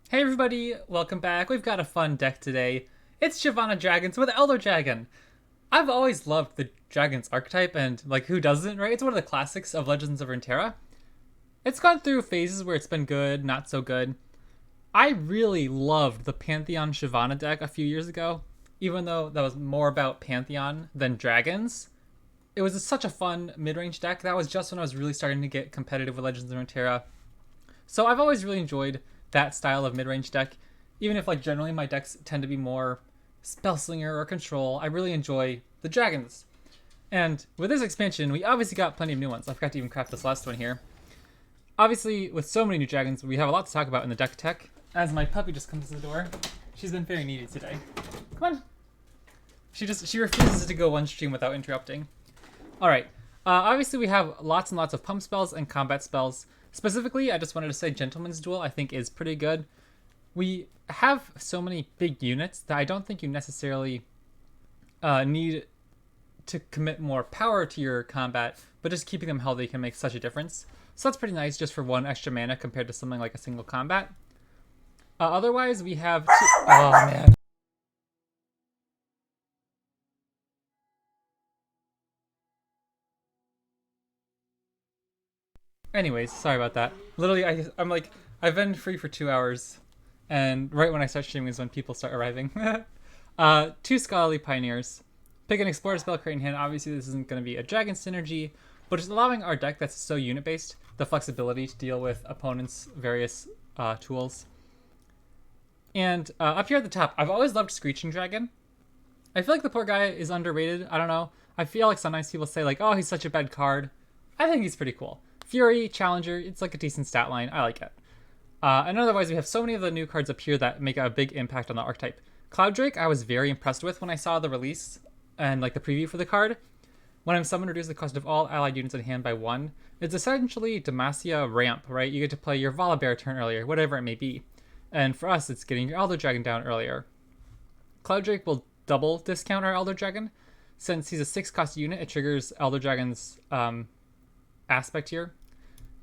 Hey everybody, welcome back. We've got a fun deck today. It's Shyvana Dragons with Elder Dragon. I've always loved the Dragon's archetype, and like, who doesn't, right? It's one of the classics of Legends of Runeterra. It's gone through phases where it's been good, not so good. I really loved the Pantheon Shyvana deck a few years ago, even though that was more about Pantheon than Dragons. It was such a fun mid-range deck. That was just when I was really starting to get competitive with Legends of Runeterra. So I've always really enjoyed that style of mid-range deck. Even if like generally my decks tend to be more Spellslinger or Control, I really enjoy the Dragons. And with this expansion, we obviously got plenty of new ones. I forgot to even craft this last one here. Obviously, with so many new Dragons, we have a lot to talk about in the deck tech. As my puppy just comes to the door, she's been very needy today. Come on. She refuses to go one stream without interrupting. All right. Obviously, we have lots and lots of pump spells and combat spells. Specifically, I just wanted to say Gentleman's Duel I think is pretty good. We have so many big units that I don't think you necessarily need to commit more power to your combat, but just keeping them healthy can make such a difference. So that's pretty nice just for one extra mana compared to something like a single combat. Otherwise, we have two... Oh, man. Anyways, sorry about that. Literally, I'm like, I've been free for 2 hours, and right when I start streaming is when people start arriving. Two Scholarly Pioneers. Pick an Explorer spell, create in hand. Obviously, this isn't going to be a Dragon synergy, but it's allowing our deck that's so unit-based the flexibility to deal with opponents' various tools. And up here at the top, I've always loved Screeching Dragon. I feel like the poor guy is underrated. I don't know. I feel like sometimes people say like, oh, he's such a bad card. I think he's pretty cool. Fury, Challenger, it's like a decent stat line. I like it. And otherwise, we have so many of the new cards up here that make a big impact on the archetype. Cloud Drake, I was very impressed with when I saw the release and like the preview for the card. When I'm summoned, reduce the cost of all allied units in hand by 1. It's essentially Demacia ramp, right? You get to play your Volibear turn earlier, whatever it may be. And for us, it's getting your Elder Dragon down earlier. Cloud Drake will double discount our Elder Dragon. Since he's a 6-cost unit, it triggers Elder Dragon's aspect here.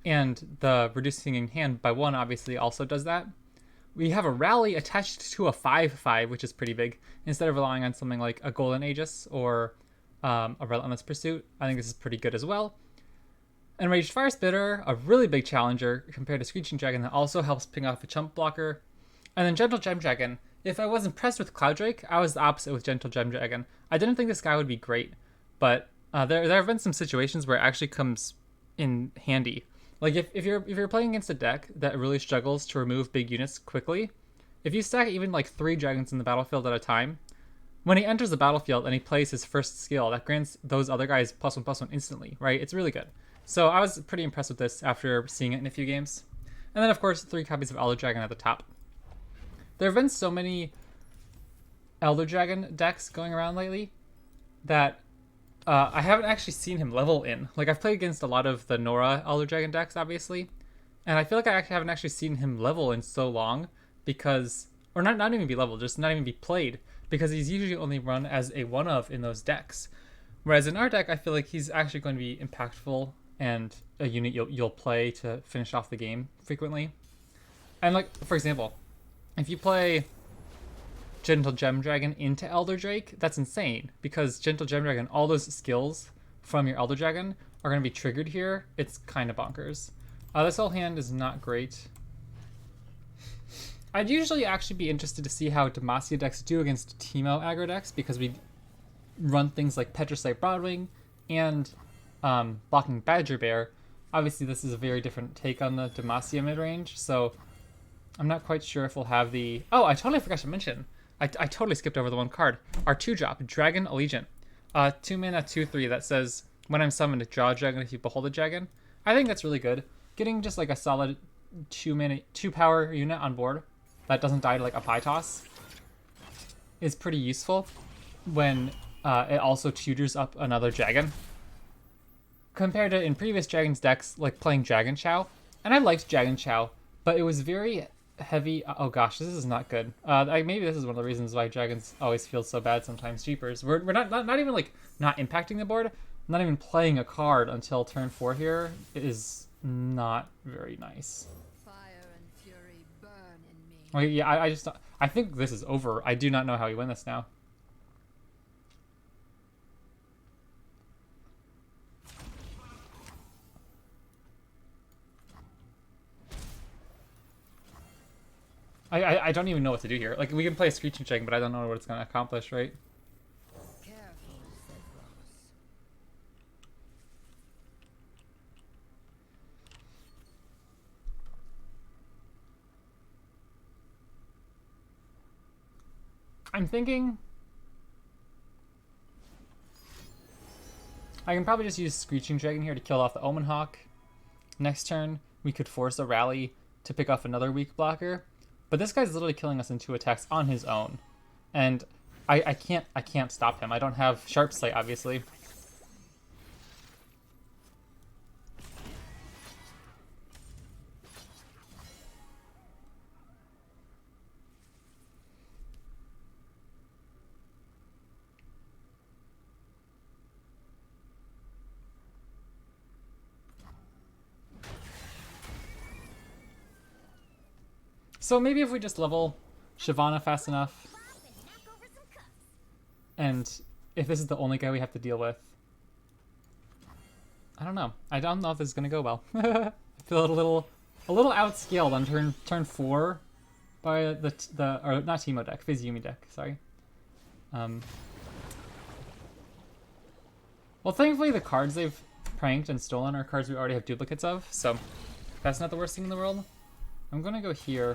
And the reducing in hand by 1 obviously also does that. We have a Rally attached to a 5/5, which is pretty big, instead of relying on something like a Golden Aegis or a Relentless Pursuit. I think this is pretty good as well. And Raged Fire Spitter, a really big challenger compared to Screeching Dragon that also helps ping off a chump blocker. And then Gentle Gem Dragon. If I was impressed with Cloud Drake, I was the opposite with Gentle Gem Dragon. I didn't think this guy would be great, but there have been some situations where it actually comes in handy. Like if you're playing against a deck that really struggles to remove big units quickly, if you stack even like 3 dragons in the battlefield at a time, when he enters the battlefield and he plays his first skill, that grants those other guys +1/+1 instantly, right? It's really good. So I was pretty impressed with this after seeing it in a few games. And then of course 3 copies of Elder Dragon at the top. There have been so many Elder Dragon decks going around lately that I haven't actually seen him level in. Like, I've played against a lot of the Nora Elder Dragon decks, obviously, and I feel like I haven't actually seen him level in so long because, or not even be leveled, just not even be played, because he's usually only run as a one-of in those decks. Whereas in our deck, I feel like he's actually going to be impactful and a unit you'll play to finish off the game frequently. And like, for example, if you play Gentle Gem Dragon into Elder Drake, that's insane, because Gentle Gem Dragon, all those skills from your Elder Dragon are going to be triggered here. It's kind of bonkers. This whole hand is not great. I'd usually actually be interested to see how Demacia decks do against Teemo aggro decks, because we run things like Petricite Broadwing and blocking Badger Bear. Obviously, this is a very different take on the Demacia midrange, so I'm not quite sure if we'll have the... Oh, I totally forgot to mention. I totally skipped over the one card. Our 2-drop, Dragon Allegiant. 2 mana, 2/3 that says, when I'm summoned, draw a dragon if you behold a dragon. I think that's really good. Getting just like a solid 2 mana, 2 power unit on board that doesn't die to like a pie toss is pretty useful when it also tutors up another dragon. Compared to in previous Dragon's decks, like playing Dragon Chow. And I liked Dragon Chow, but it was very heavy. Oh gosh, this is not good. Maybe this is one of the reasons why dragons always feel so bad sometimes. Jeepers, we're not even like not impacting the board, not even playing a card until turn 4 here is not very nice. Fire and fury burn in me. Okay, yeah, I just I think this is over. I do not know how we win this now. I don't even know what to do here. Like, we can play a Screeching Dragon, but I don't know what it's going to accomplish, right? I'm thinking I can probably just use Screeching Dragon here to kill off the Omen Hawk. Next turn, we could force a rally to pick off another weak blocker. But this guy's literally killing us in 2 attacks on his own. And I can't stop him. I don't have Sharp Sight, obviously. So maybe if we just level Shyvana fast enough, and if this is the only guy we have to deal with, I don't know. I don't know if this is gonna go well. I feel a little outscaled on turn 4 by the or not Teemo deck, Fizz Yumi deck. Sorry. Well, thankfully the cards they've pranked and stolen are cards we already have duplicates of, so that's not the worst thing in the world. I'm gonna go here.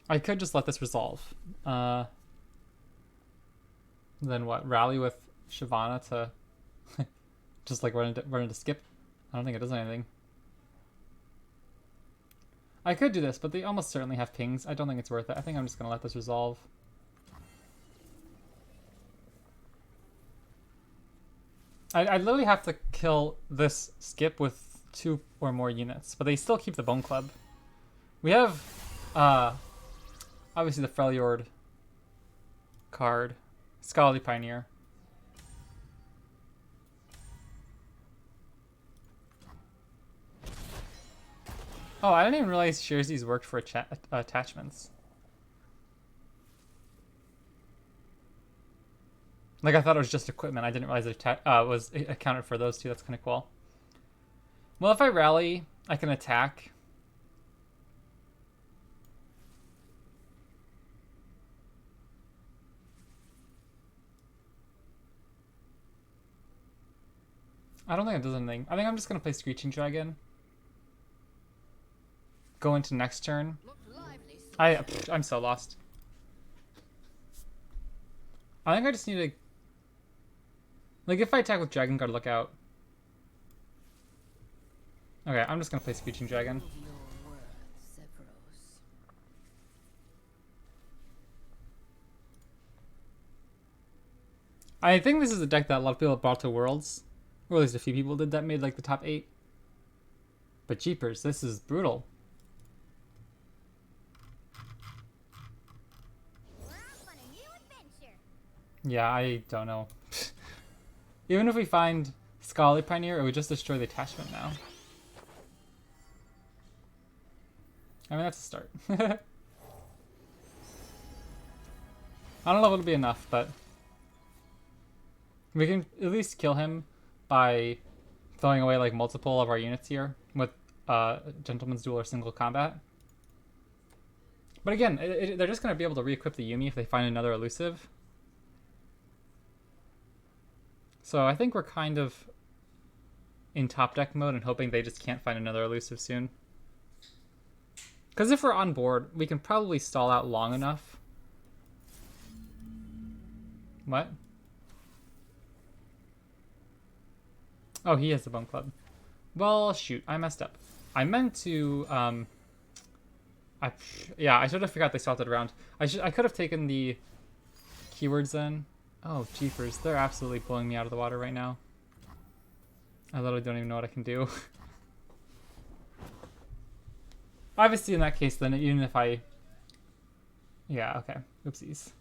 I could just let this resolve. Then what? Rally with Shyvana to just like run into skip? I don't think it does anything. I could do this, but they almost certainly have pings. I don't think it's worth it. I think I'm just gonna let this resolve. I literally have to kill this skip with 2 or more units, but they still keep the Bone Club. We have, obviously the Freljord card, Scholarly Pioneer. Oh, I didn't even realize Sharesies worked for attachments. Like, I thought it was just equipment. I didn't realize it was accounted for those 2. That's kind of cool. Well, if I rally, I can attack. I don't think it does anything. I think I'm just going to play Screeching Dragon. Go into next turn. I'm so lost. I think I just need to... Like, if I attack with Dragon Guard, look out. Okay, I'm just gonna play Screeching Dragon. I think this is a deck that a lot of people brought to Worlds. Or at least a few people did that made like the top 8. But jeepers, this is brutal. Yeah, I don't know. Even if we find Scholarly Pioneer, it would just destroy the attachment now. I mean, that's a start. I don't know if it'll be enough, but we can at least kill him by throwing away like multiple of our units here with Gentleman's Duel or single combat. But again, they're just going to be able to re-equip the Yumi if they find another elusive. So I think we're kind of in top deck mode and hoping they just can't find another elusive soon. Because if we're on board, we can probably stall out long enough. What? Oh, he has the Bone Club. Well, shoot, I messed up. I meant to, yeah, I should have forgot they swapped it around. I could have taken the keywords then. Oh, jeepers, they're absolutely blowing me out of the water right now. I literally don't even know what I can do. Obviously, in that case, then, even if I... Yeah, okay. Oopsies.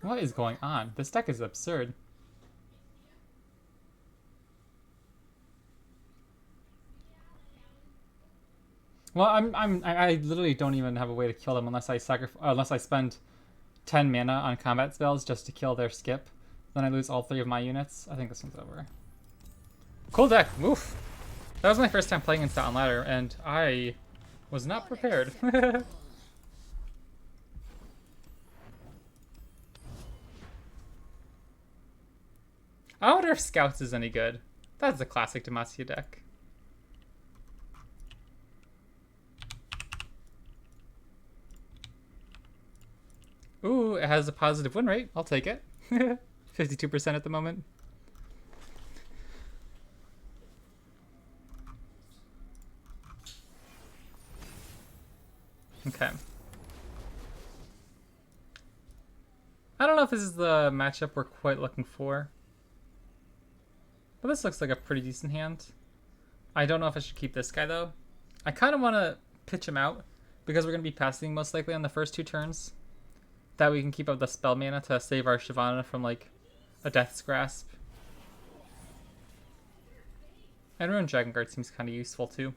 What is going on? This deck is absurd. Well, I literally don't even have a way to kill them unless unless I spend 10 mana on combat spells just to kill their skip. Then I lose all 3 of my units. I think this one's over. Cool deck. Oof. That was my first time playing in Stout and Ladder, and I was not prepared. I wonder if Scouts is any good. That's a classic Demacia deck. Ooh, it has a positive win rate. I'll take it. 52% at the moment. Okay. I don't know if this is the matchup we're quite looking for. But this looks like a pretty decent hand. I don't know if I should keep this guy, though. I kind of want to pitch him out, because we're going to be passing most likely on the first 2 turns. That we can keep up the spell mana to save our Shyvana from, like, a Death's Grasp. And Ruined Dragon Guard seems kind of useful, too.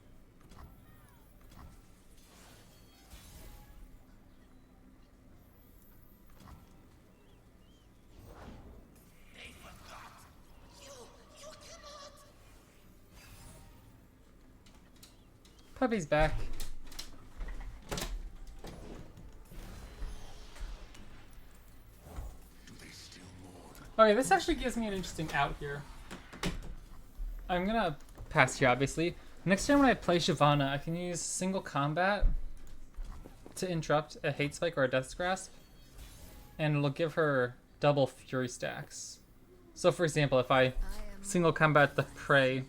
Puppy's back. Okay, this actually gives me an interesting out here. I'm gonna pass here, obviously. Next time when I play Shyvana, I can use single combat to interrupt a Hate Spike or a Death's Grasp, and it'll give her double Fury stacks. So, for example, if I single combat the Prey,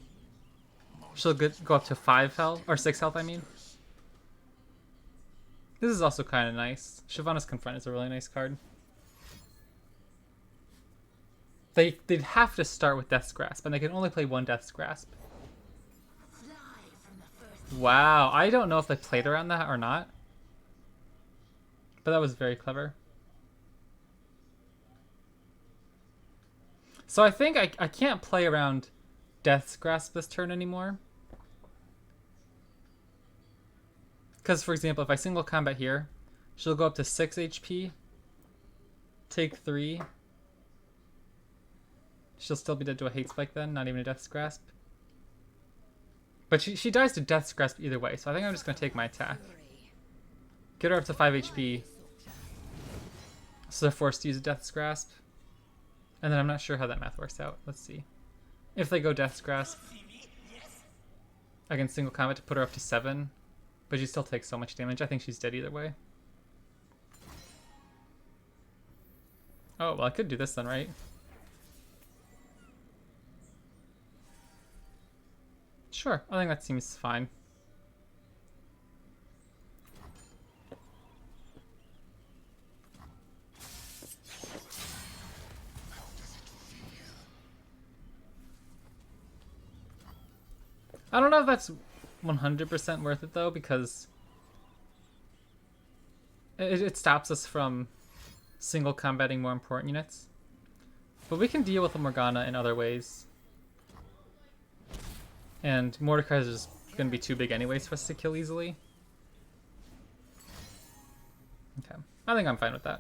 she'll go up to 5 health, or 6 health, I mean. This is also kind of nice. Shyvana's Confront is a really nice card. They'd have to start with Death's Grasp, and they can only play 1 Death's Grasp. Wow, I don't know if they played around that or not. But that was very clever. So I think I can't play around Death's Grasp this turn anymore. Because, for example, if I single combat here, she'll go up to 6 HP, take 3. She'll still be dead to a Hate Spike then, not even a Death's Grasp. But she dies to Death's Grasp either way, so I think I'm just going to take my attack. Get her up to 5 HP. So they're forced to use a Death's Grasp. And then I'm not sure how that math works out. Let's see. If they go Death's Grasp, I can single combat to put her up to 7. But she still takes so much damage. I think she's dead either way. Oh, well, I could do this then, right? Sure, I think that seems fine. I don't know if that's 100% worth it, though, because it stops us from single combating more important units. But we can deal with a Morgana in other ways. And Mordekaiser's is going to be too big anyways for us to kill easily. Okay, I think I'm fine with that.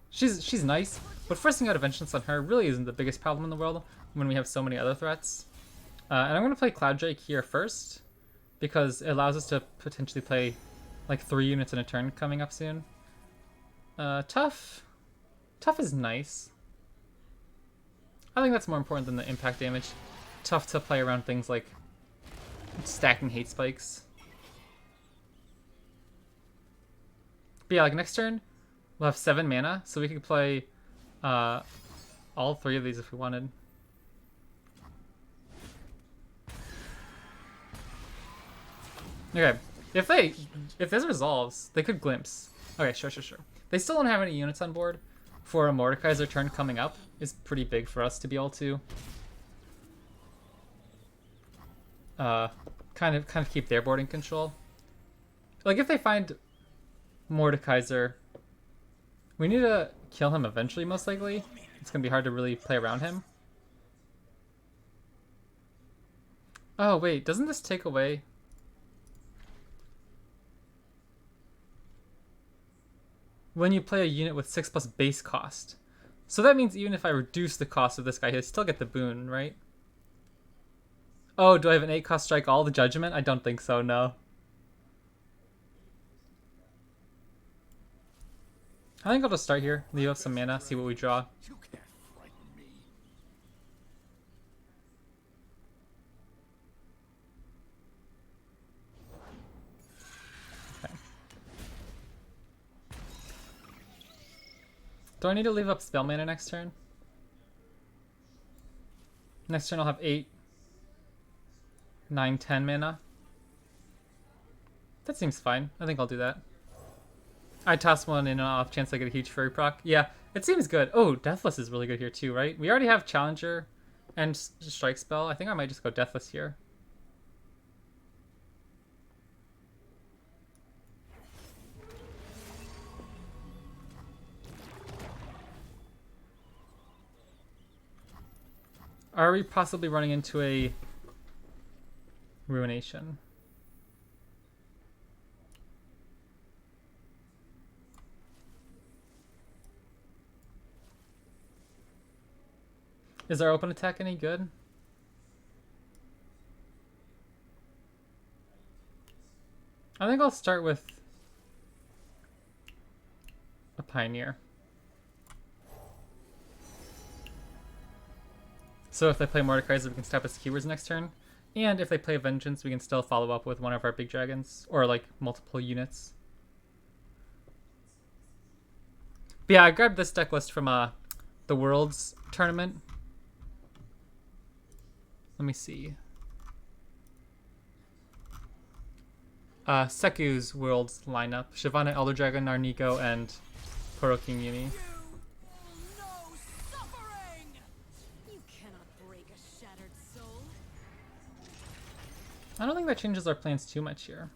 She's nice, but forcing out a Vengeance on her really isn't the biggest problem in the world when we have so many other threats. And I'm going to play Cloud Drake here first, because it allows us to potentially play like 3 units in a turn coming up soon. Tough is nice. I think that's more important than the impact damage. Tough to play around things like stacking Hate Spikes. But yeah, like next turn, we'll have 7 mana, so we could play all 3 of these if we wanted. Okay, if this resolves, they could Glimpse. Okay, sure. They still don't have any units on board. For a Mordekaiser turn coming up is pretty big for us to be able to kind of keep their board in control. Like if they find Mordekaiser, we need to kill him eventually, most likely. It's gonna be hard to really play around him. Oh wait, doesn't this take away? when you play a unit with 6 plus base cost. So that means even if I reduce the cost of this guy, he'll still get the boon, right? Oh, do I have an 8 cost strike all the judgment? I don't think so, no. I think I'll just start here, leave up some mana, see what we draw. You can't frighten me. Okay. Do I need to leave up spell mana next turn? Next turn I'll have 8, 9, 10 mana. That seems fine. I think I'll do that. I toss one in and off chance I get a huge furry proc. Yeah, it seems good. Oh, Deathless is really good here too, right? We already have Challenger and Strike Spell. I think I might just go Deathless here. Are we possibly running into a Ruination? Is our open attack any good? I think I'll start with a Pioneer. So if they play Mordekaiser, we can stop as keywords next turn. And if they play Vengeance, we can still follow up with one of our big dragons. Or like multiple units. But yeah, I grabbed this deck list from the Worlds tournament. Let me see. Seku's Worlds lineup. Shyvana, Elder Dragon, Narnico, and Poro King Yumi. I don't think that changes our plans too much here.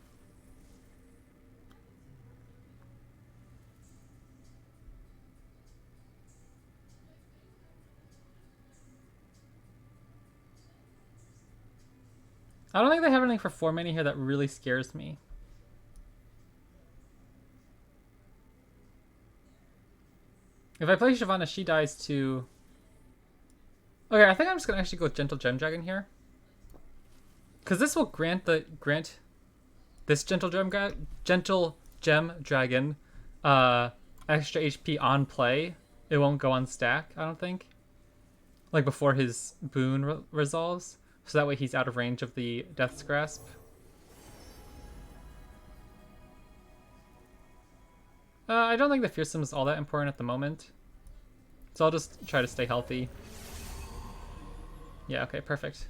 I don't think they have anything for 4 mana here that really scares me. If I play Shyvana, she dies to... Okay, I think I'm just gonna actually go with Gentle Gem Dragon here. Because this will grant this Gentle Gem Dragon extra HP on play. It won't go on stack, I don't think. Like before his boon resolves. So that way he's out of range of the Death's Grasp. I don't think the Fearsome is all that important at the moment. So I'll just try to stay healthy. Yeah, okay, perfect.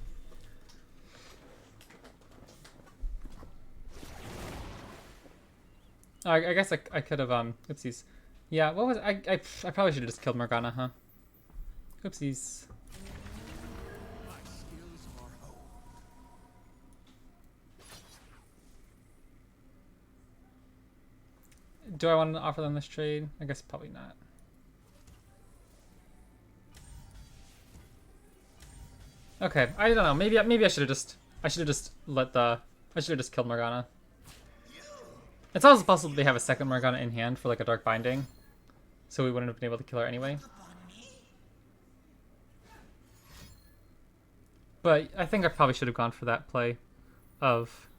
I guess I could have, oopsies. Yeah, what was, I probably should have just killed Morgana, huh? Oopsies. Do I want to offer them this trade? I guess probably not. Okay, I don't know. Maybe I should have just killed Morgana. It's also possible they have a second Morgana in hand for like a Dark Binding, so we wouldn't have been able to kill her anyway. But I think I probably should have gone for that play of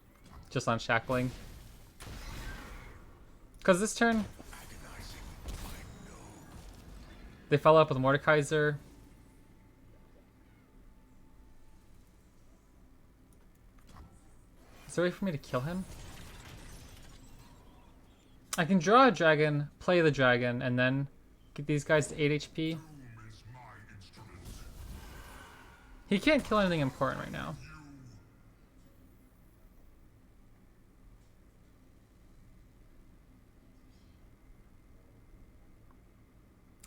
just unshackling. Because this turn, they follow up with Mordekaiser. Is there a way for me to kill him? I can draw a dragon, play the dragon, and then get these guys to 8 HP. He can't kill anything important right now.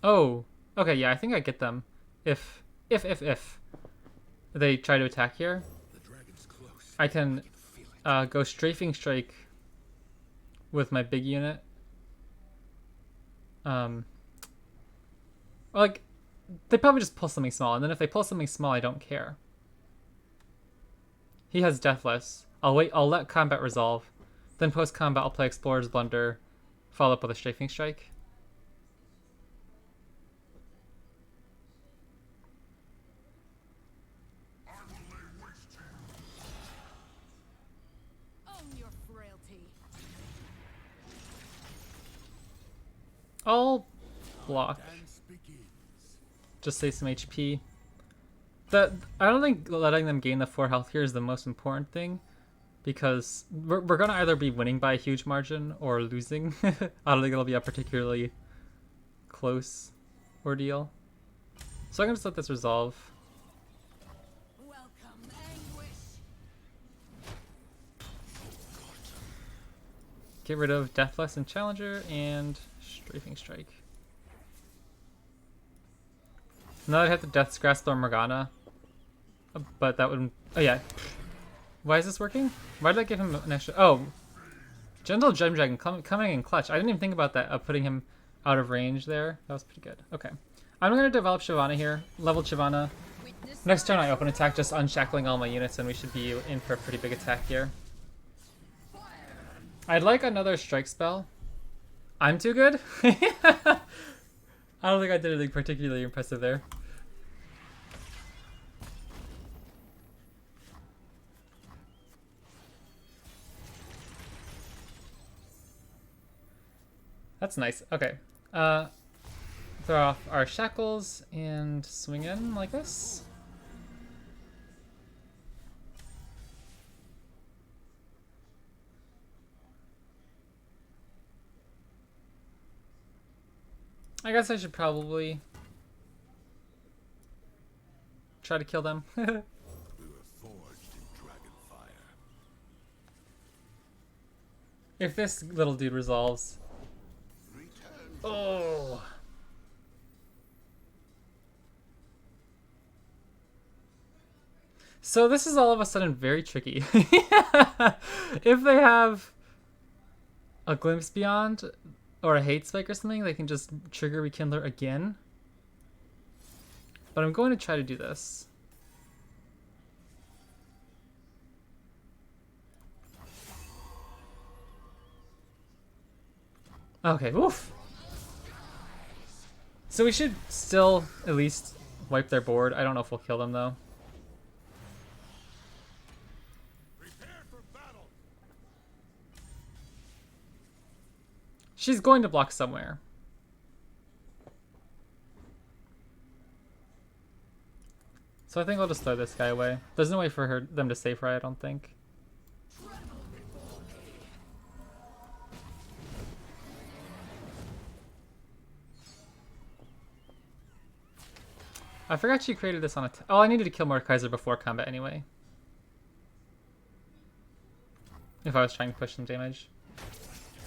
Oh, okay, yeah, I think I get them. If they try to attack here, I can go Strafing Strike with my big unit. Like, they probably just pull something small, and then if they pull something small, I don't care. He has Deathless. I'll let combat resolve. Then post-combat, I'll play Explorer's Blunder, follow up with a Strafing Strike. I'll block. Just save some HP. I don't think letting them gain the 4 health here is the most important thing, because we're gonna either be winning by a huge margin or losing. I don't think it'll be a particularly close ordeal. So I'm gonna just let this resolve. Get rid of Deathless and Challenger and Strafing Strike. Now I'd have to Death's Grasp or Morgana. But that would... Oh yeah. Why is this working? Why did I give him an extra... Oh! Gentle Gem Dragon coming in clutch. I didn't even think about that, of putting him out of range there. That was pretty good. Okay. I'm going to develop Shyvana here. Level Shyvana. Next turn I open attack, just unshackling all my units, and we should be in for a pretty big attack here. I'd like another strike spell. I'm too good? I don't think I did anything particularly impressive there. That's nice. Okay. Throw off our shackles and swing in like this. I guess I should probably try to kill them. We were forged in Dragonfire. If this little dude resolves. Oh. So this is all of a sudden very tricky. If they have a Glimpse Beyond or a Hate Spike or something, they can just trigger Rekindler again. But I'm going to try to do this. Okay, oof. So we should still at least wipe their board. I don't know if we'll kill them though. She's going to block somewhere. So I think I'll just throw this guy away. There's no way for them to save her, I don't think. I forgot she created this on a... Oh, I needed to kill Mordekaiser before combat anyway. If I was trying to push some damage.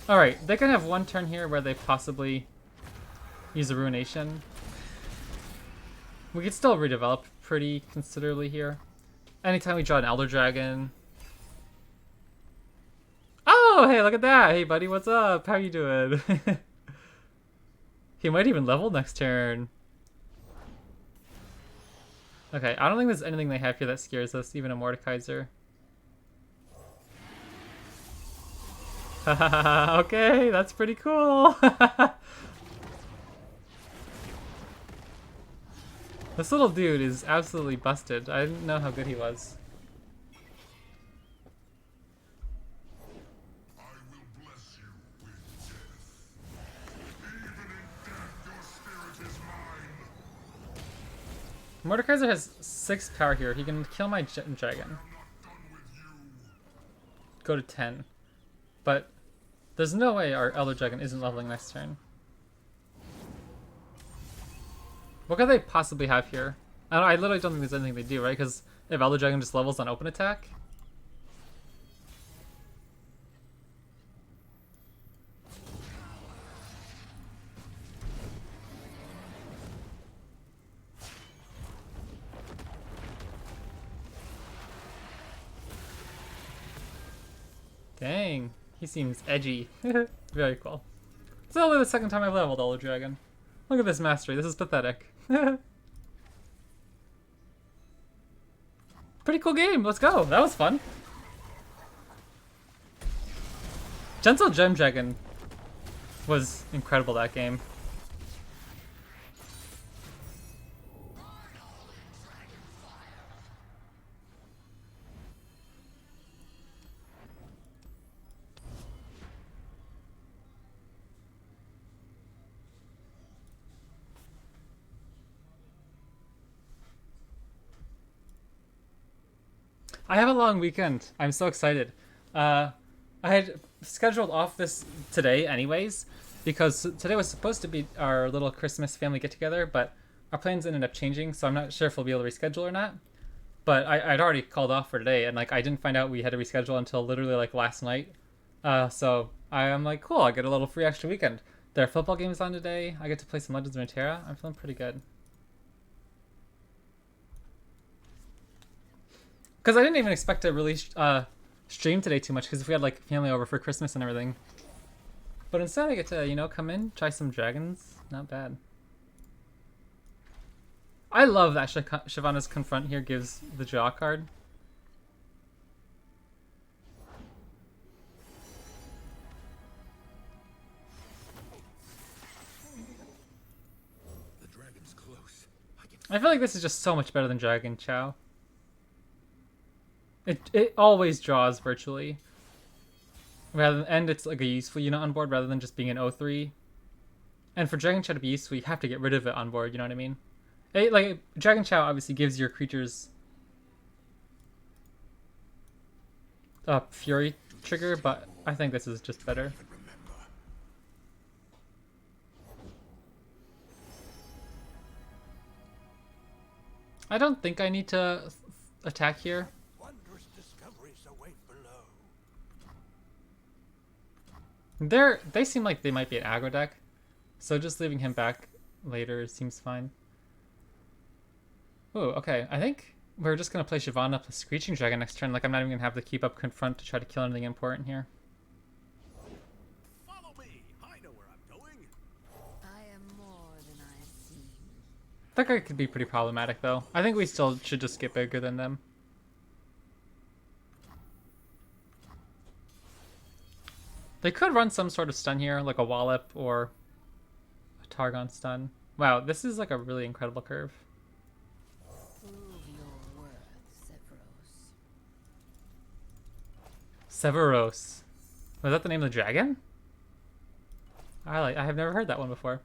Alright, they can have one turn here where they possibly use a Ruination. We could still redevelop pretty considerably here. Anytime we draw an Elder Dragon. Oh, hey, look at that! Hey, buddy, what's up? How you doing? He might even level next turn. Okay, I don't think there's anything they have here that scares us, even a Mordekaiser. Okay, that's pretty cool. This little dude is absolutely busted. I didn't know how good he was. I will bless you with death. Even in death, your spirit is mine. Mordekaiser has 6 power here. He can kill my dragon. Go to 10. But there's no way our Elder Dragon isn't leveling next turn. What could they possibly have here? I literally don't think there's anything they do, right? Because if Elder Dragon just levels on open attack. Dang, he seems edgy. Very cool. It's only the second time I've leveled Elder Dragon. Look at this mastery, this is pathetic. Pretty cool game, let's go. That was fun. Gentle Gem Dragon was incredible that game. I have a long weekend. I'm so excited. I had scheduled off this today, anyways, because today was supposed to be our little Christmas family get together, but our plans ended up changing, so I'm not sure if we'll be able to reschedule or not. But I'd already called off for today, and like I didn't find out we had to reschedule until literally like last night. So I am like, cool. I get a little free extra weekend. There are football games on today. I get to play some Legends of Runeterra. I'm feeling pretty good. Because I didn't even expect to really stream today too much, because if we had like family over for Christmas and everything. But instead I get to, you know, come in, try some dragons. Not bad. I love that Shyvana's Confront here gives the draw card. The dragon's close. I feel like this is just so much better than Dragon Chow. It always draws virtually. And it's like a useful unit on board rather than just being an 0-3. And for Dragon Chow to be useful, you have to get rid of it on board, you know what I mean? Like, Dragon Chow obviously gives your creatures a Fury trigger, but I think this is just better. I don't think I need to attack here. Wondrous discoveries await below. They seem like they might be an aggro deck, so just leaving him back later seems fine. Ooh, okay. I think we're just gonna play Shyvana plus Screeching Dragon next turn. Like I'm not even gonna have to keep up Confront to try to kill anything important here. Follow me. I know where I'm going. I am more than I seem. That guy could be pretty problematic though. I think we still should just get bigger than them. They could run some sort of stun here, like a Wallop or a Targon stun. Wow, this is like a really incredible curve. Prove your worth, Severos. Severos. Was that the name of the dragon? I have never heard that one before.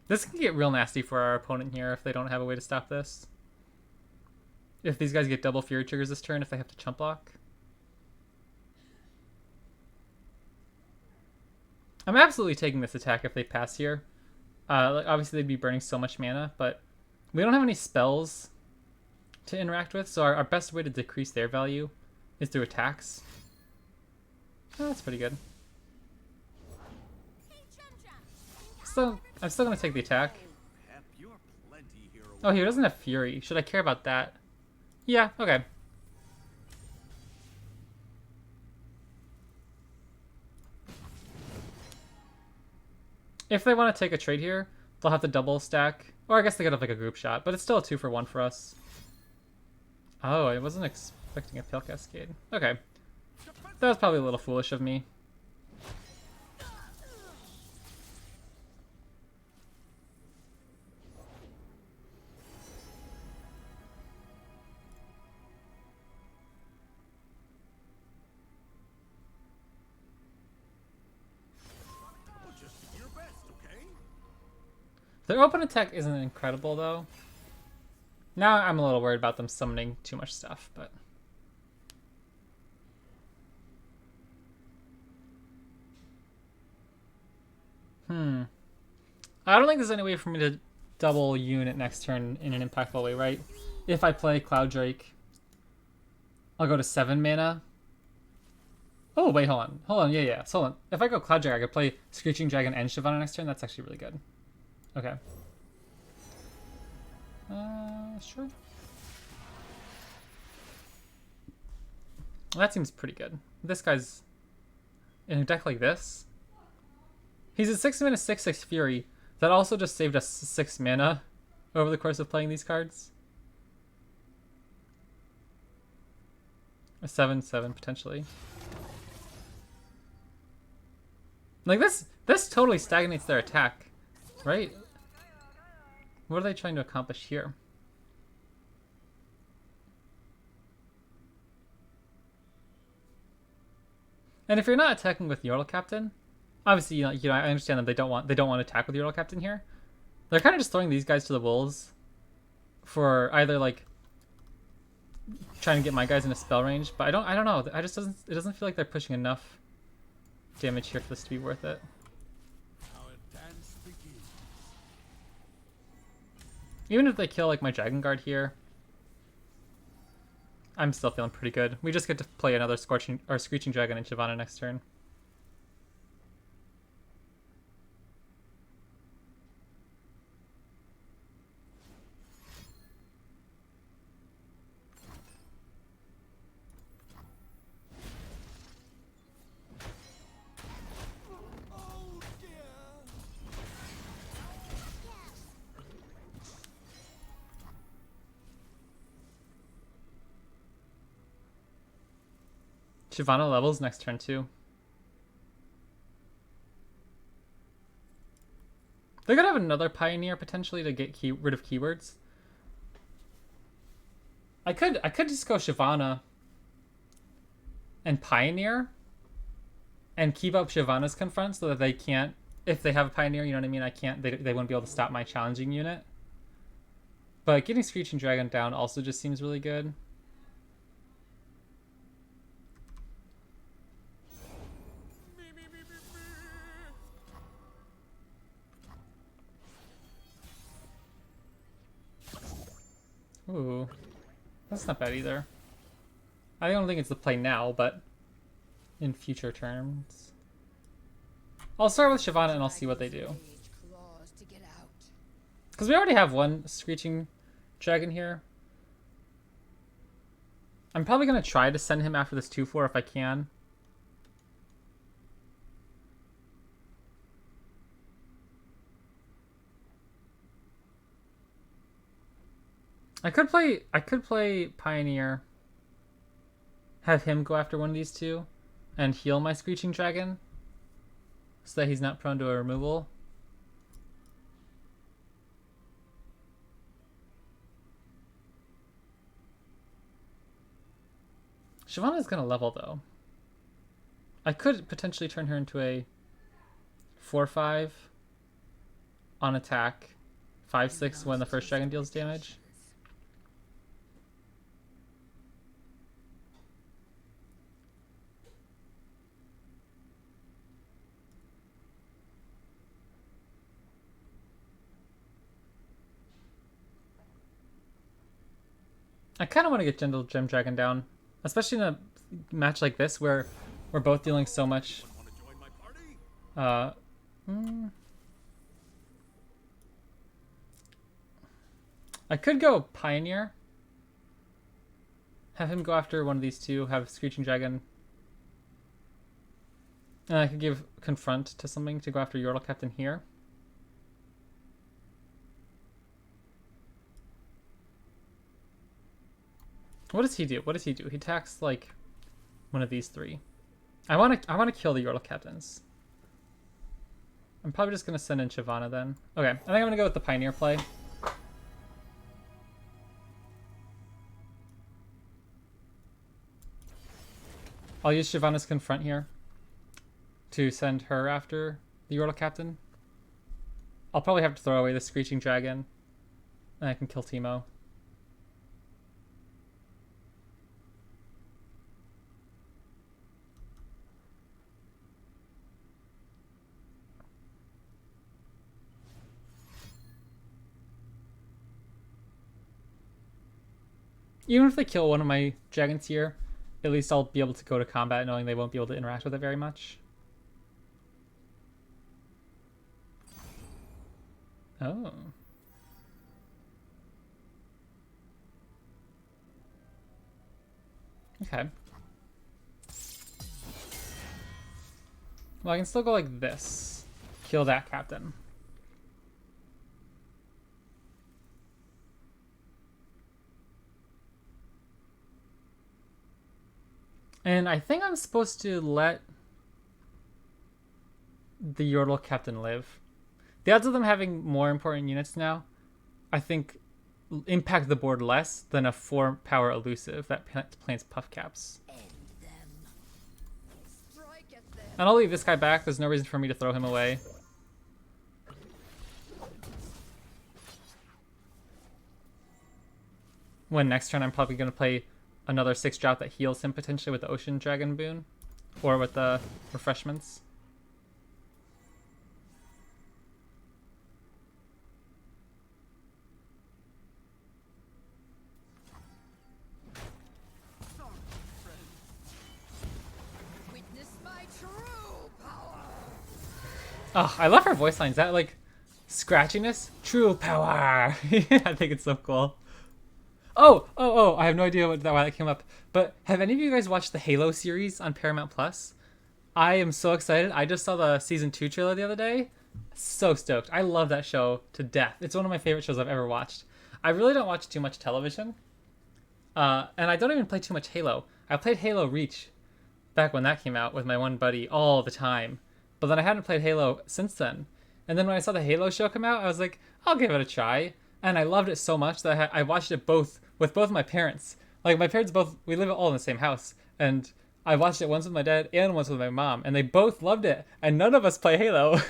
This can get real nasty for our opponent here if they don't have a way to stop this. If these guys get double Fury triggers this turn, if they have to chump block. I'm absolutely taking this attack if they pass here. Like obviously they'd be burning so much mana, but we don't have any spells to interact with, so our best way to decrease their value is through attacks. Oh, that's pretty good. So I'm still gonna take the attack. Pep, you're plenty here. Oh, he doesn't have Fury. Should I care about that? Yeah, okay. If they want to take a trade here, they'll have to double stack. Or I guess they could have like a group shot, but it's still a 2-for-1 for us. Oh, I wasn't expecting a Pale Cascade. Okay. That was probably a little foolish of me. Just do your best, okay? Their open attack isn't incredible, though. Now I'm a little worried about them summoning too much stuff, but... I don't think there's any way for me to double unit next turn in an impactful way, right? If I play Cloud Drake, I'll go to 7 mana. Oh, wait, hold on. Hold on, yeah. So hold on. If I go Cloud Drake, I could play Screeching Dragon and Shyvana next turn. That's actually really good. Okay. Sure. That seems pretty good. This guy's in a deck like this. He's a 6 mana 6/6 Fury that also just saved us 6 mana over the course of playing these cards. A 7/7 potentially. Like this totally stagnates their attack, right? What are they trying to accomplish here? And if you're not attacking with Yordle Captain, Obviously, I understand that they don't want to attack with Euro Captain here. They're kind of just throwing these guys to the wolves for either like trying to get my guys into spell range, but I don't know. It doesn't feel like they're pushing enough damage here for this to be worth it. Our dance begins. Even if they kill like my Dragon Guard here, I'm still feeling pretty good. We just get to play another Screeching Dragon in Shyvana next turn. Oh dear. Shyvana levels next turn too. They're gonna have another Pioneer potentially to get rid of keywords. I could just go Shyvana and Pioneer and keep up Shyvana's confront so that they can't, if they have a Pioneer, you know what I mean? They wouldn't be able to stop my challenging unit. But getting Screeching Dragon down also just seems really good. Ooh, that's not bad either. I don't think it's the play now, but in future terms. I'll start with Shyvana and I'll see what they do. Because we already have one Screeching Dragon here. I'm probably going to try to send him after this 2-4 if I can. I could play Pioneer, have him go after one of these two, and heal my Screeching Dragon, so that he's not prone to a removal. Shyvana's gonna level though. I could potentially turn her into a 4/5 on attack, 5/6 when the first dragon deals damage. I kind of want to get Gentle Gem Dragon down, especially in a match like this where we're both dealing so much. Want to join my party? I could go Pioneer, have him go after one of these two, have Screeching Dragon, and I could give Confront to something to go after Yordle Captain here. What does he do? What does he do? He attacks like one of these three. I want to kill the Yordle Captains. I'm probably just gonna send in Shyvana then. Okay, I think I'm gonna go with the Pioneer play. I'll use Shyvana's Confront here to send her after the Yordle Captain. I'll probably have to throw away the Screeching Dragon, and I can kill Teemo. Even if they kill one of my dragons here, at least I'll be able to go to combat knowing they won't be able to interact with it very much. Oh. Okay. Well, I can still go like this. Kill that captain. And I think I'm supposed to let the Yordle Captain live. The odds of them having more important units now, I think, impact the board less than a 4-power elusive that plants puff caps. And I'll leave this guy back. There's no reason for me to throw him away. When next turn I'm probably going to play another 6-drop that heals him potentially with the Ocean Dragon boon. Or with the refreshments. Witness my true power. Oh, I love her voice lines. That like scratchiness, true power. I think it's so cool. Oh! I have no idea why that came up. But have any of you guys watched the Halo series on Paramount Plus? I am so excited. I just saw the season 2 trailer the other day. So stoked. I love that show to death. It's one of my favorite shows I've ever watched. I really don't watch too much television. And I don't even play too much Halo. I played Halo Reach back when that came out with my one buddy all the time. But then I hadn't played Halo since then. And then when I saw the Halo show come out, I was like, I'll give it a try. And I loved it so much that I watched it with both my parents. Like, my parents we live all in the same house. And I watched it once with my dad and once with my mom. And they both loved it. And none of us play Halo.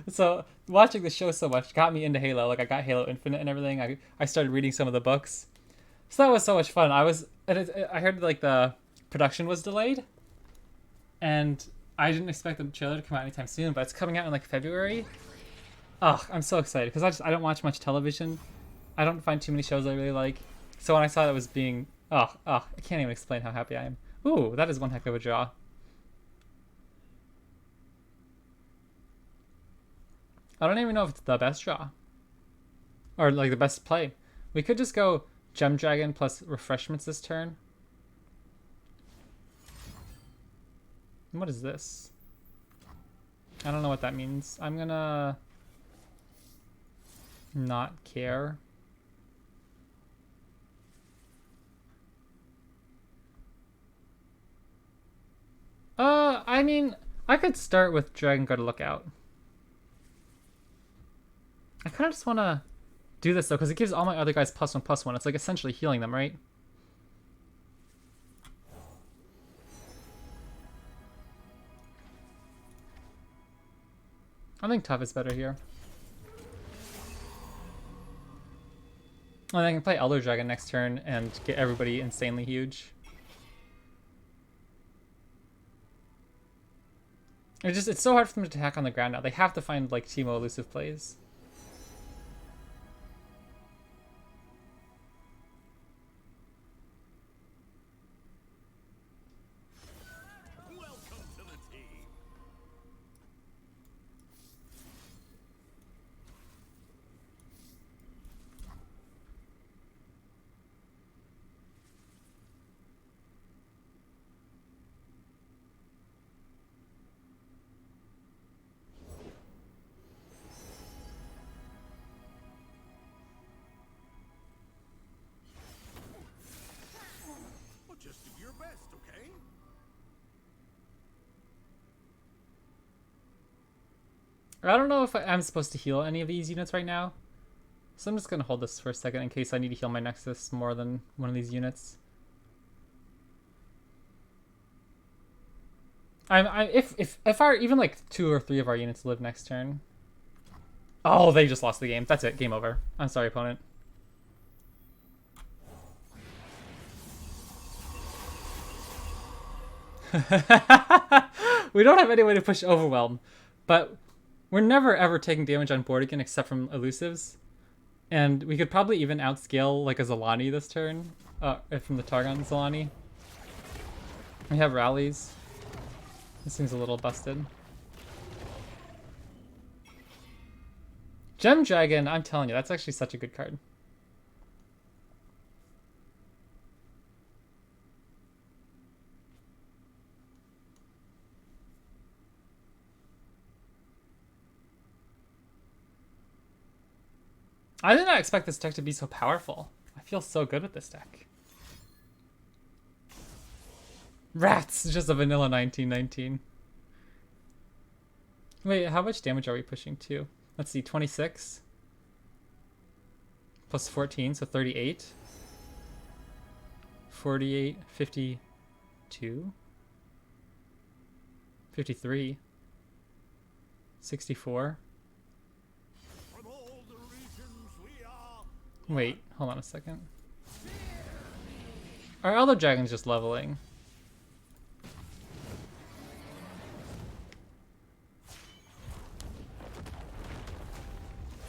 So watching the show so much got me into Halo. Like, I got Halo Infinite and everything. I started reading some of the books. So that was so much fun. I heard, like, the production was delayed. And I didn't expect the trailer to come out anytime soon. But it's coming out in, like, February. Oh, I'm so excited because I don't watch much television. I don't find too many shows I really like. So when I saw that was being... I can't even explain how happy I am. Ooh, that is one heck of a draw. I don't even know if it's the best draw. Or, like, the best play. We could just go Gem Dragon plus Refreshments this turn. What is this? I don't know what that means. I'm gonna... not care. I mean, I could start with Dragon Guard Lookout. I kind of just want to do this though, because it gives all my other guys +1/+1. It's like essentially healing them, right? I think Tough is better here. And I can play Elder Dragon next turn and get everybody insanely huge. It's so hard for them to attack on the ground now. They have to find like Teemo elusive plays. Welcome to the team. Well, just do your best, okay? I don't know if I'm supposed to heal any of these units right now. So I'm just going to hold this for a second in case I need to heal my Nexus more than one of these units. If our even like 2 or 3 of our units live next turn. Oh, they just lost the game. That's it. Game over. I'm sorry, opponent. We don't have any way to push Overwhelm, but we're never ever taking damage on board again except from elusives. And we could probably even outscale like a Zolani this turn, from the Targon Zolani. We have rallies. This thing's a little busted. Gem Dragon, I'm telling you, that's actually such a good card. I did not expect this deck to be so powerful. I feel so good with this deck. Rats! Just a vanilla 1919. Wait, how much damage are we pushing to? Let's see, 26. Plus 14, so 38. 48, 52. 53. 64. From all the regions we are. Wait, hold on a second. Our Elder Dragon's just leveling.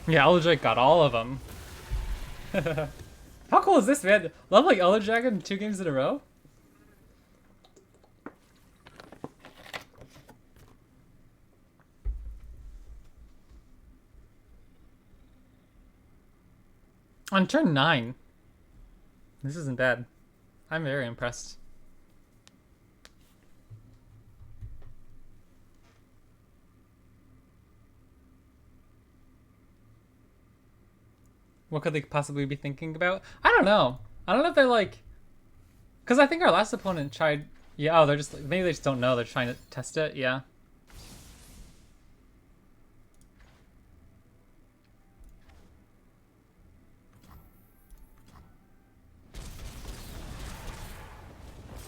Yeah, Elder Dragon got all of them. How cool is this, man? Leveling Elder Dragon 2 games in a row? On turn 9. This isn't bad. I'm very impressed. What could they possibly be thinking about? I don't know. I don't know if they're like... Because I think our last opponent tried... Yeah, oh, they're just... Maybe they just don't know. They're trying to test it. Yeah.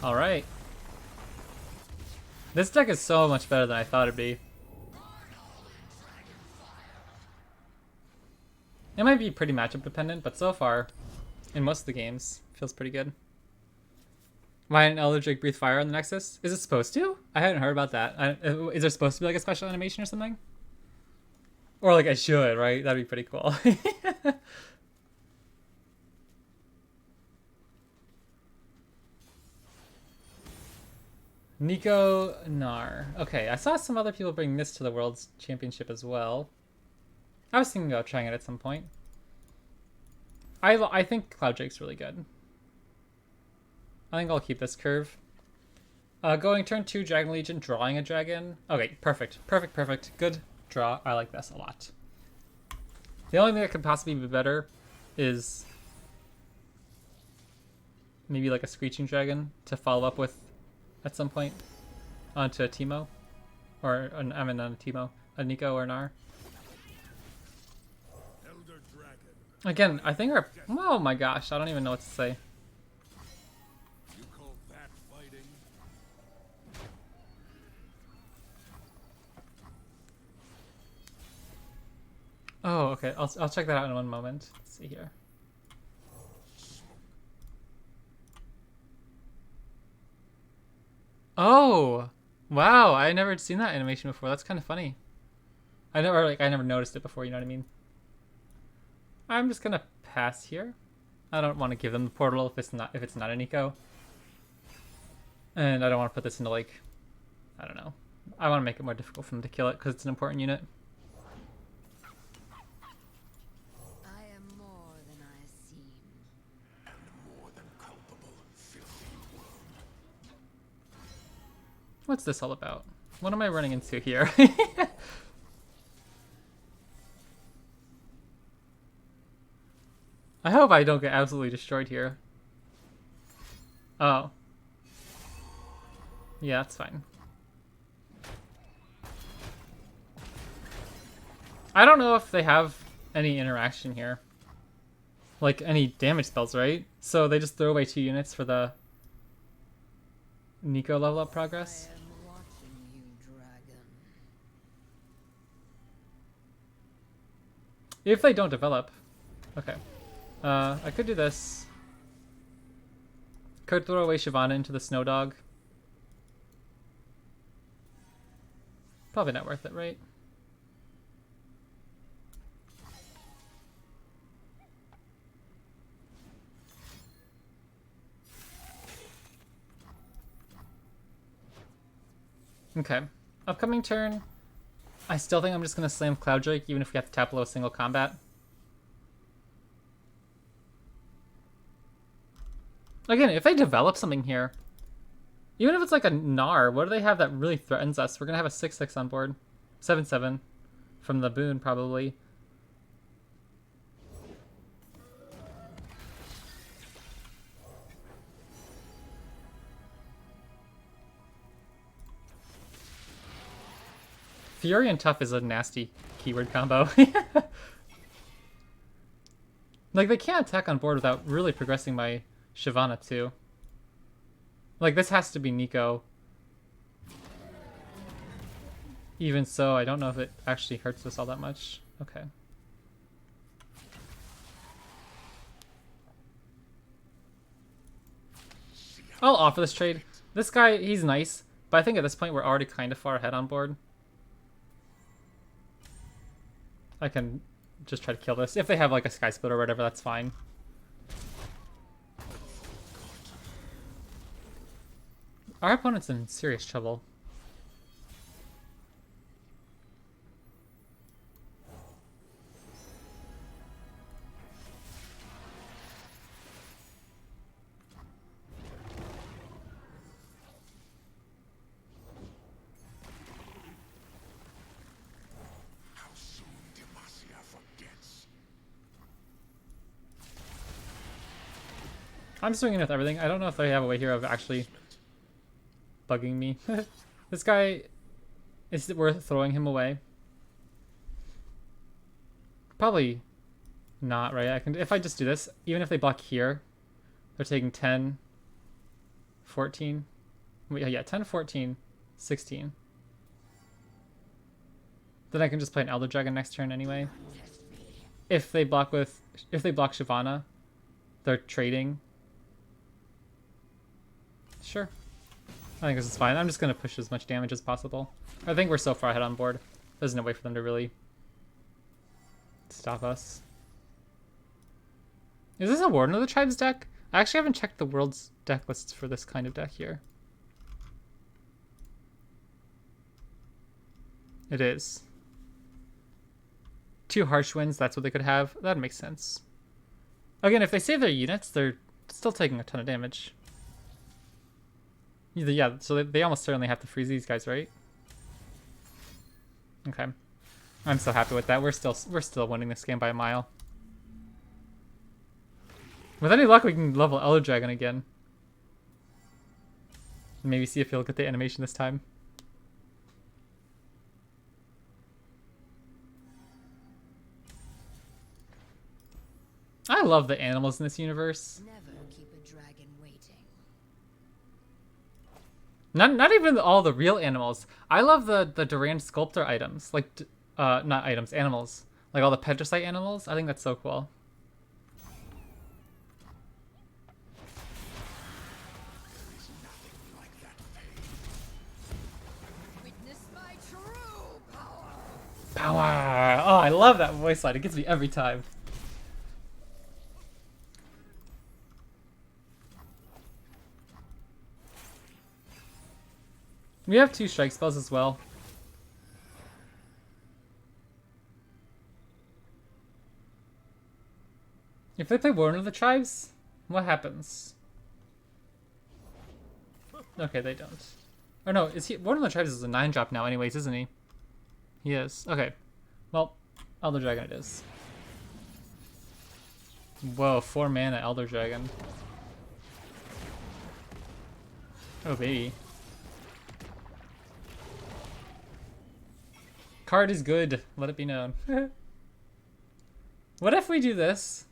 Alright. This deck is so much better than I thought it'd be. It might be pretty matchup dependent, but so far, in most of the games, feels pretty good. Why didn't Elder Drake breathe fire on the Nexus? Is it supposed to? I hadn't heard about that. Is there supposed to be like a special animation or something? Or like it should, right? That'd be pretty cool. Nico Nar. Okay, I saw some other people bring this to the World's Championship as well. I was thinking about trying it at some point. I think Cloud Drake's really good. I think I'll keep this curve. Going turn 2, Dragon Legion, drawing a dragon. Okay, perfect. Perfect, perfect. Good draw. I like this a lot. The only thing that could possibly be better is maybe like a Screeching Dragon to follow up with at some point onto a Teemo. Or, I mean, not a Teemo. A Nico or Nar. Elder Dragon. Again, I think our... Oh my gosh, I don't even know what to say. You call that fighting? Oh, okay. I'll check that out in one moment. Let's see here. Oh, wow! I never seen that animation before. That's kind of funny. I never noticed it before. You know what I mean? I'm just gonna pass here. I don't want to give them the portal if it's not an eco, and I don't want to put this into like, I don't know. I want to make it more difficult for them to kill it because it's an important unit. I am more than I seem. And more than culpable, filthy worm. What's this all about? What am I running into here? I hope I don't get absolutely destroyed here. Oh. Yeah, that's fine. I don't know if they have any interaction here. Like, any damage spells, right? So they just throw away 2 units for the Nico level up progress. I am watching you, dragon. If they don't develop. Okay. I could do this. Could throw away Shyvana into the Snow Dog. Probably not worth it, right? Okay. Upcoming turn. I still think I'm just going to slam Cloud Drake even if we have to tap below single combat. Again, if they develop something here, even if it's like a Gnar, what do they have that really threatens us? We're going to have a 6/6 on board. 7/7 from the boon, probably. Fury and Tough is a nasty keyword combo. Like, they can't attack on board without really progressing my Shyvana too. Like, this has to be Nico. even so, I don't know if it actually hurts us all that much. Okay. I'll offer this trade. This guy, he's nice, but I think at this point we're already kind of far ahead on board. I can just try to kill this. If they have like a Sky Split or whatever, that's fine. Our opponent's in serious trouble. How soon Demacia forgets. I'm swinging with everything. I don't know if they have a way here of actually bugging me. This guy, is it worth throwing him away? Probably not, right? I can, if I just do this, even if they block here, they're taking 10, 14. Wait, yeah, 10, 14, 16. Then I can just play an Elder Dragon next turn anyway. If they block Shyvana, they're trading. Sure. I think this is fine. I'm just going to push as much damage as possible. I think we're so far ahead on board. There's no way for them to really stop us. Is this a Warden of the Tribes deck? I actually haven't checked the world's deck lists for this kind of deck here. It is. 2 Harsh Winds, that's what they could have. That makes sense. Again, if they save their units, they're still taking a ton of damage. Yeah, so they almost certainly have to freeze these guys, right? Okay. I'm so happy with that. We're still winning this game by a mile. With any luck, we can level Elder Dragon again. Maybe see if he'll get the animation this time. I love the animals in this universe. Never keep a dragon waiting. Not even all the real animals. I love the Durand Sculptor items. Like, not items, animals. Like all the Petricite animals. I think that's so cool. Witness my true power. Power! Oh, I love that voice line. It gets me every time. We have 2 strike spells as well. If they play Warden of the Tribes, what happens? Okay, they don't. Or no, is he Warden of the Tribes is a 9-drop now anyways, isn't he? He is. Okay. Well, Elder Dragon it is. Whoa, 4 mana Elder Dragon. Oh baby. Card is good. Let it be known. What if we do this?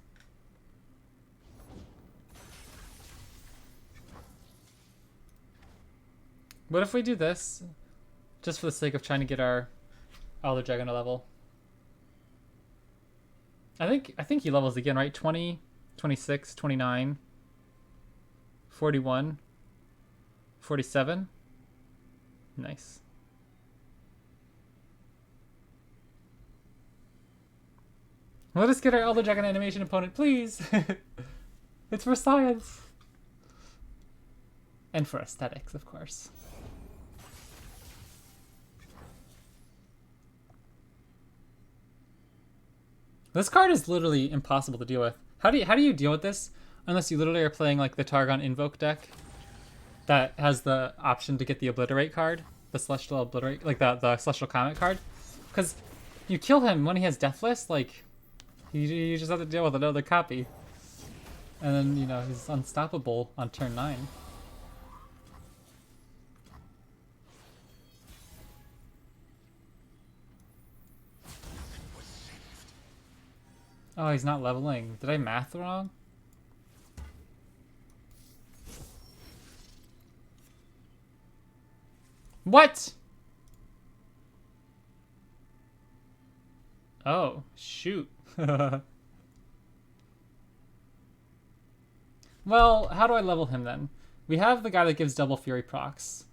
What if we do this? Just for the sake of trying to get our Elder Dragon to level. I think he levels again, right? 20, 26, 29, 41, 47. Nice. Let us get our Elder Dragon animation opponent, please. It's for science. And for aesthetics, of course. This card is literally impossible to deal with. How do you deal with this? Unless you literally are playing like the Targon Invoke deck that has the option to get the Obliterate card, the Celestial Obliterate, like the Celestial Comet card. Because you kill him when he has Deathless, like you just have to deal with another copy. And then, you know, he's unstoppable on turn 9. Oh, he's not leveling. Did I math wrong? What? Oh, shoot. Well, how do I level him then? We have the guy that gives double fury procs.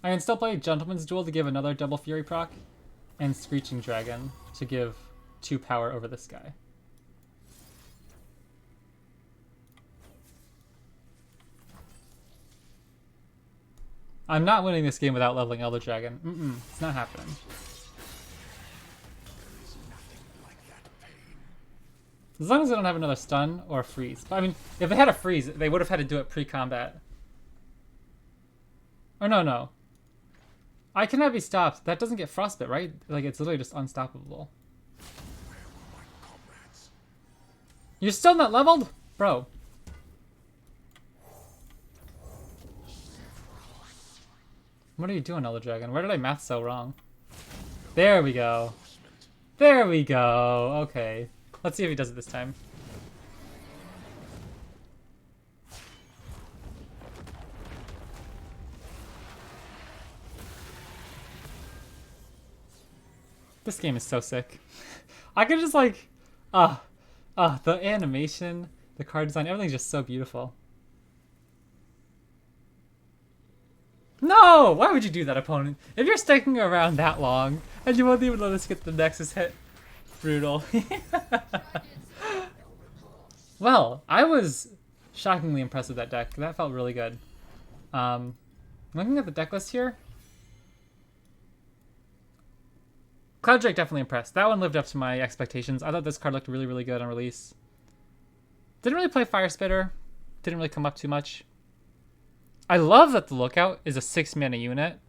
I can still play Gentleman's Duel to give another double fury proc, and Screeching Dragon to give 2 power over this guy. I'm not winning this game without leveling Elder Dragon. It's not happening. As long as I don't have another stun or a freeze. But I mean, if they had a freeze, they would have had to do it pre-combat. Or no. I cannot be stopped. That doesn't get frostbite, right? Like, it's literally just unstoppable. You're still not leveled? Bro. What are you doing, Elder Dragon? Where did I math so wrong? There we go. There we go. Okay. Let's see if he does it this time. This game is so sick. I could just like, the animation, the card design, everything's just so beautiful. No! Why would you do that, opponent? If you're sticking around that long and you won't even let us get the Nexus hit, brutal. Well, I was shockingly impressed with that deck. That felt really good. Looking at the deck list here, Cloud Drake definitely impressed. That one lived up to my expectations. I thought this card looked really, really good on release. Didn't really play Fire Spitter. Didn't really come up too much. I love that the Lookout is a 6-mana unit.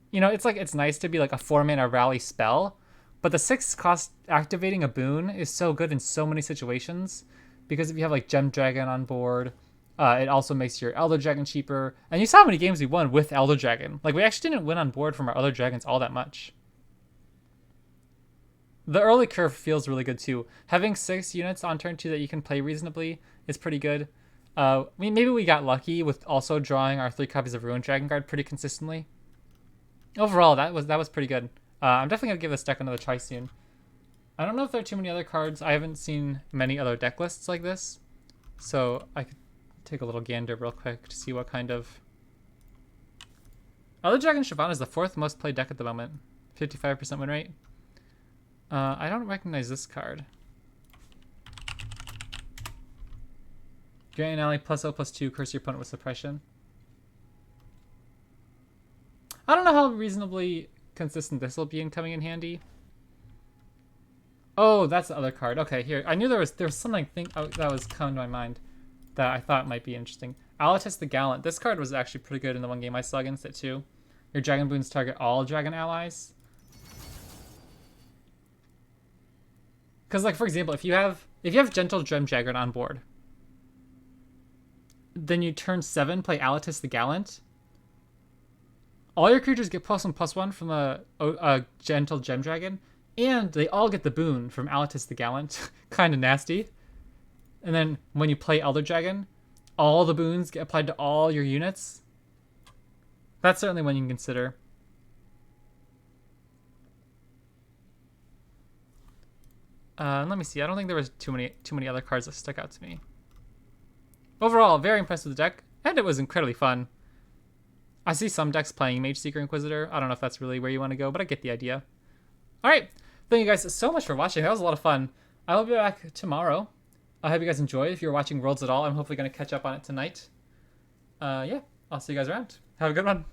You know, it's nice to be like a 4-mana rally spell, but the 6 cost activating a boon is so good in so many situations, because if you have like Gem Dragon on board, it also makes your Elder Dragon cheaper. And you saw how many games we won with Elder Dragon. Like, we actually didn't win on board from our other dragons all that much. The early curve feels really good too. Having 6 units on turn 2 that you can play reasonably is pretty good. Maybe we got lucky with also drawing our 3 copies of Ruined Dragon Guard pretty consistently. Overall, that was pretty good. I'm definitely gonna give this deck another try soon. I don't know if there are too many other cards. I haven't seen many other deck lists like this, so I could take a little gander real quick to see what kind of. Elder Dragon Shyvana is the 4th most played deck at the moment, 55% win rate. I don't recognize this card. Grant an ally +0/+2, curse your opponent with suppression. I don't know how reasonably consistent this will be in coming in handy. Oh, that's the other card. Okay, here. I knew there was something that was coming to my mind that I thought might be interesting. Alatus the Gallant. This card was actually pretty good in the one game I saw against it too. Your Dragon Boons target all Dragon allies. Because, like, for example, if you have Gentle Gem Dragon on board, then you turn 7, play Alatus the Gallant. All your creatures get +1/+1 from a Gentle Gem Dragon, and they all get the boon from Alatus the Gallant. Kind of nasty. And then when you play Elder Dragon, all the boons get applied to all your units. That's certainly one you can consider. Let me see. I don't think there was too many other cards that stuck out to me. Overall, very impressed with the deck, and it was incredibly fun. I see some decks playing Mage Seeker Inquisitor. I don't know if that's really where you want to go, but I get the idea. All right. Thank you guys so much for watching. That was a lot of fun. I will be back tomorrow. I hope you guys enjoyed. If you're watching Worlds at all, I'm hopefully going to catch up on it tonight. Yeah, I'll see you guys around. Have a good one.